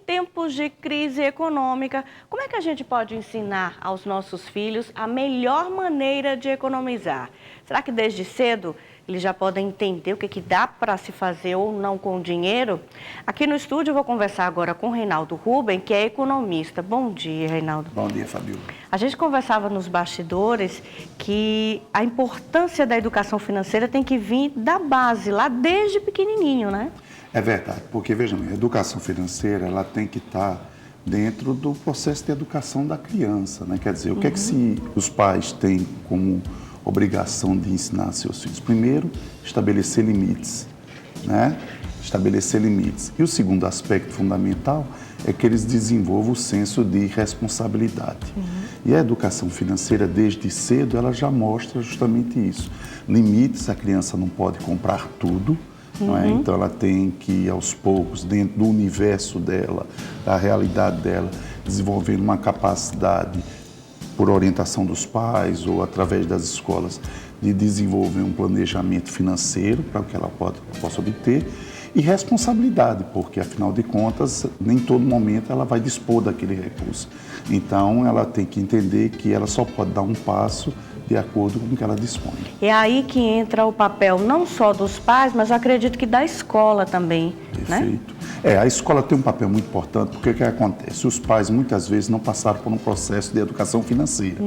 tempos de crise econômica, como é que a gente pode ensinar aos nossos filhos a melhor maneira de economizar? Será que desde cedo eles já podem entender o que dá para se fazer ou não com o dinheiro? Aqui no estúdio eu vou conversar agora com o Reinaldo Ruben, que é economista. Bom dia, Reinaldo. Bom dia, Fabiola. A gente conversava nos bastidores que a importância da educação financeira tem que vir da base, lá desde pequenininho, né? É verdade, porque, veja bem, a educação financeira ela tem que estar dentro do processo de educação da criança, né? Quer dizer, o que é que os pais têm como obrigação de ensinar seus filhos? Primeiro, estabelecer limites, né? Estabelecer limites. E o segundo aspecto fundamental é que eles desenvolvam o senso de responsabilidade. E a educação financeira, desde cedo, ela já mostra justamente isso. Limites, a criança não pode comprar tudo, não é? Então ela tem que, aos poucos, dentro do universo dela, da realidade dela, desenvolvendo uma capacidade, por orientação dos pais ou através das escolas, de desenvolver um planejamento financeiro para o que ela possa obter. E responsabilidade, porque, afinal de contas, nem todo momento ela vai dispor daquele recurso. Então, ela tem que entender que ela só pode dar um passo de acordo com o que ela dispõe. É aí que entra o papel não só dos pais, mas eu acredito que da escola também, Perfeito. né? A escola tem um papel muito importante, porque o que acontece? Os pais, muitas vezes, não passaram por um processo de educação financeira,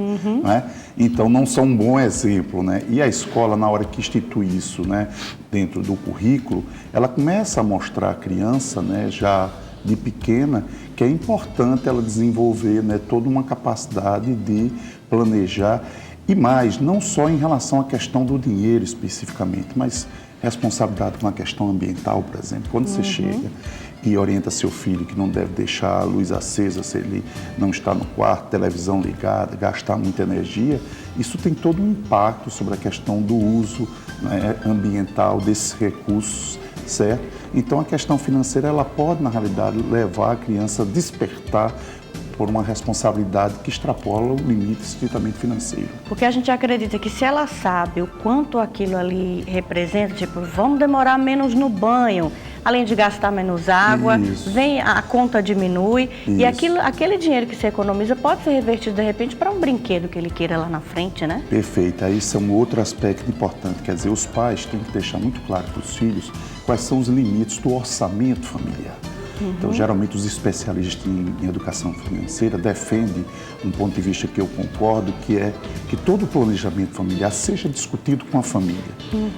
né? Então, não são um bom exemplo, né? E a escola, na hora que institui isso, né, dentro do currículo, ela começa a mostrar à criança, né, já de pequena, que é importante ela desenvolver, né, toda uma capacidade de planejar. E mais, não só em relação à questão do dinheiro especificamente, mas responsabilidade com a questão ambiental, por exemplo. Quando você chega e orienta seu filho que não deve deixar a luz acesa se ele não está no quarto, televisão ligada, gastar muita energia, isso tem todo um impacto sobre a questão do uso, né, ambiental desses recursos, certo? Então a questão financeira ela pode, na realidade, levar a criança a despertar por uma responsabilidade que extrapola o limite estritamente financeiro. Porque a gente acredita que se ela sabe o quanto aquilo ali representa, tipo, vamos demorar menos no banho, além de gastar menos água, vem a conta diminui e aquele dinheiro que você economiza pode ser revertido de repente para um brinquedo que ele queira lá na frente, né? Perfeito, aí isso é um outro aspecto importante, quer dizer, os pais têm que deixar muito claro para os filhos quais são os limites do orçamento familiar. Então, geralmente, os especialistas em educação financeira defendem um ponto de vista que eu concordo, que é que todo planejamento familiar seja discutido com a família.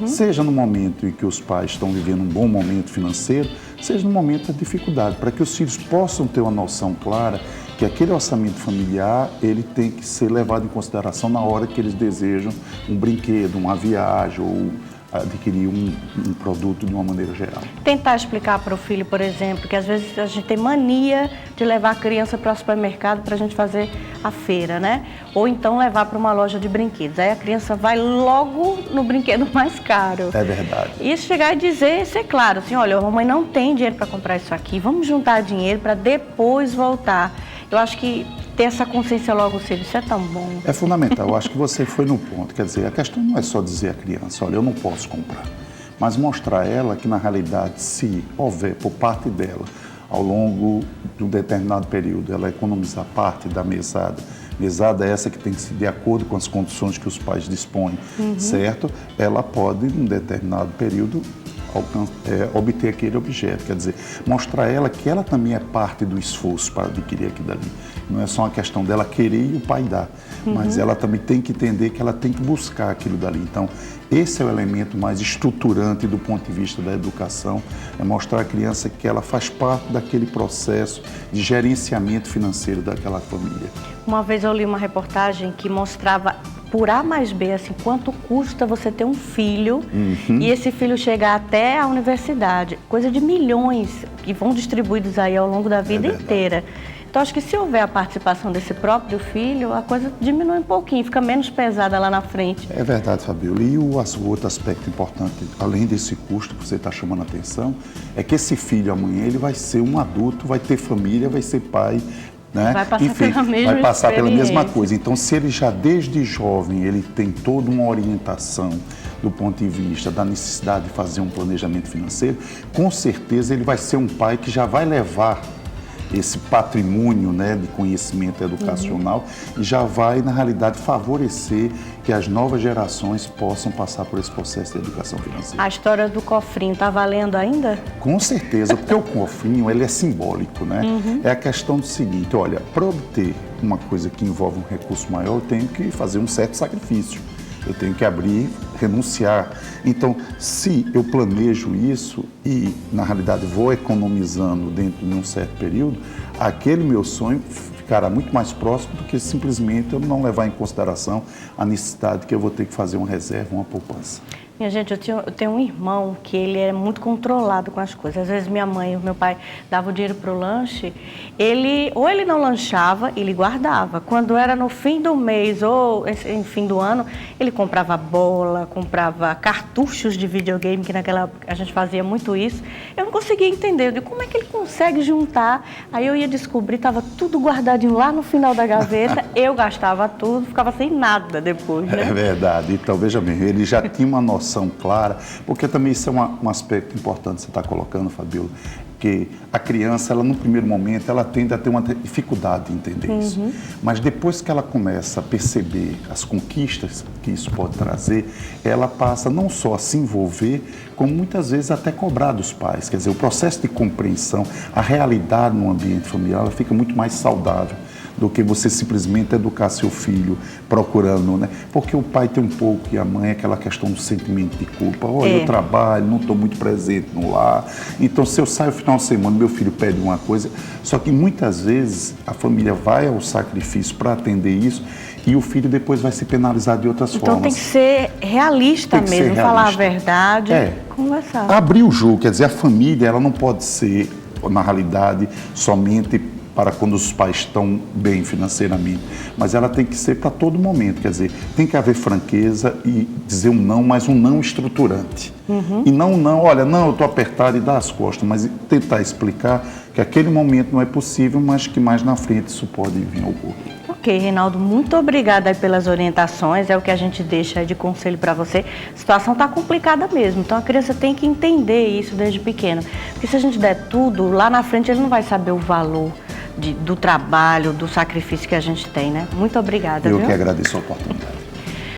Seja no momento em que os pais estão vivendo um bom momento financeiro, seja no momento da dificuldade, para que os filhos possam ter uma noção clara que aquele orçamento familiar, ele tem que ser levado em consideração na hora que eles desejam um brinquedo, uma viagem ou adquirir um produto de uma maneira geral. Tentar explicar para o filho, por exemplo, que às vezes a gente tem mania de levar a criança para o supermercado para a gente fazer a feira, né? Ou então levar para uma loja de brinquedos. Aí a criança vai logo no brinquedo mais caro. É verdade. E chegar e dizer, ser claro, assim, olha, a mamãe não tem dinheiro para comprar isso aqui, vamos juntar dinheiro para depois voltar. Eu acho que ter essa consciência logo cedo, isso é tão bom. É fundamental, eu acho que você foi no ponto. Quer dizer, a questão não é só dizer à criança, olha, eu não posso comprar, mas mostrar a ela que, na realidade, se houver por parte dela, ao longo de um determinado período, ela economizar parte da mesada, mesada é essa que tem que ser de acordo com as condições que os pais dispõem, certo? Ela pode, em um determinado período, obter aquele objeto, quer dizer, mostrar a ela que ela também é parte do esforço para adquirir aquilo ali. Não é só uma questão dela querer e o pai dar, mas ela também tem que entender que ela tem que buscar aquilo dali. Então, esse é o elemento mais estruturante do ponto de vista da educação, é mostrar à criança que ela faz parte daquele processo de gerenciamento financeiro daquela família. Uma vez eu li uma reportagem que mostrava por A mais B, assim, quanto custa você ter um filho e esse filho chegar até a universidade. Coisa de milhões que vão distribuídos aí ao longo da vida inteira. Então, acho que se houver a participação desse próprio filho, a coisa diminui um pouquinho, fica menos pesada lá na frente. É verdade, Fabiola. E o outro aspecto importante, além desse custo que você está chamando a atenção, é que esse filho amanhã ele vai ser um adulto, vai ter família, vai ser pai, né? Vai passar Enfim, pela mesma vai passar pela mesma experiência. coisa. Então, se ele já desde jovem ele tem toda uma orientação do ponto de vista da necessidade de fazer um planejamento financeiro, com certeza ele vai ser um pai que já vai levar esse patrimônio, né, de conhecimento educacional e já vai, na realidade, favorecer que as novas gerações possam passar por esse processo de educação financeira. A história do cofrinho está valendo ainda? Com certeza, porque o cofrinho ele é simbólico, né? É a questão do seguinte, olha, para obter uma coisa que envolve um recurso maior, eu tenho que fazer um certo sacrifício. Eu tenho que abrir, renunciar. Então, se eu planejo isso e, na realidade, vou economizando dentro de um certo período, aquele meu sonho ficará muito mais próximo do que simplesmente eu não levar em consideração a necessidade que eu vou ter que fazer uma reserva, uma poupança. Minha gente, eu tenho um irmão que ele é muito controlado com as coisas. Às vezes minha mãe e meu pai davam o dinheiro para o lanche, ou ele não lanchava, ele guardava. Quando era no fim do mês ou em fim do ano, ele comprava bola, comprava cartuchos de videogame, que naquela época a gente fazia muito isso. Eu não conseguia entender, eu digo, como é que ele consegue juntar? Aí eu ia descobrir, estava tudo guardadinho lá no final da gaveta, eu gastava tudo, ficava sem nada depois, né? É verdade. Então, veja bem, ele já tinha uma noção clara, porque também isso é um aspecto importante que você está colocando, Fabiola, que a criança, ela no primeiro momento, ela tende a ter uma dificuldade de entender isso. Mas depois que ela começa a perceber as conquistas que isso pode trazer, ela passa não só a se envolver, como muitas vezes até cobrar dos pais. Quer dizer, o processo de compreensão, a realidade no ambiente familiar, ela fica muito mais saudável do que você simplesmente educar seu filho procurando, né? Porque o pai tem um pouco e a mãe é aquela questão do sentimento de culpa. Olha, eu trabalho, não estou muito presente no lar. Então, se eu saio no final de semana, meu filho pede uma coisa. Só que muitas vezes a família vai ao sacrifício para atender isso e o filho depois vai ser penalizado de outras formas. Então tem que ser realista mesmo, falar a verdade, conversar. Abrir o jogo, quer dizer, a família ela não pode ser, na realidade, somente para quando os pais estão bem financeiramente, mas ela tem que ser para todo momento, quer dizer, tem que haver franqueza e dizer um não, mas um não estruturante. E não, olha, não, eu estou apertado e dar as costas, mas tentar explicar que aquele momento não é possível, mas que mais na frente isso pode vir a ocorrer. Ok, Reinaldo, muito obrigada aí pelas orientações, é o que a gente deixa de conselho para você. A situação está complicada mesmo, então a criança tem que entender isso desde pequeno, porque se a gente der tudo, lá na frente ele não vai saber o valor do trabalho, do sacrifício que a gente tem, né? Muito obrigada. Eu que agradeço a oportunidade.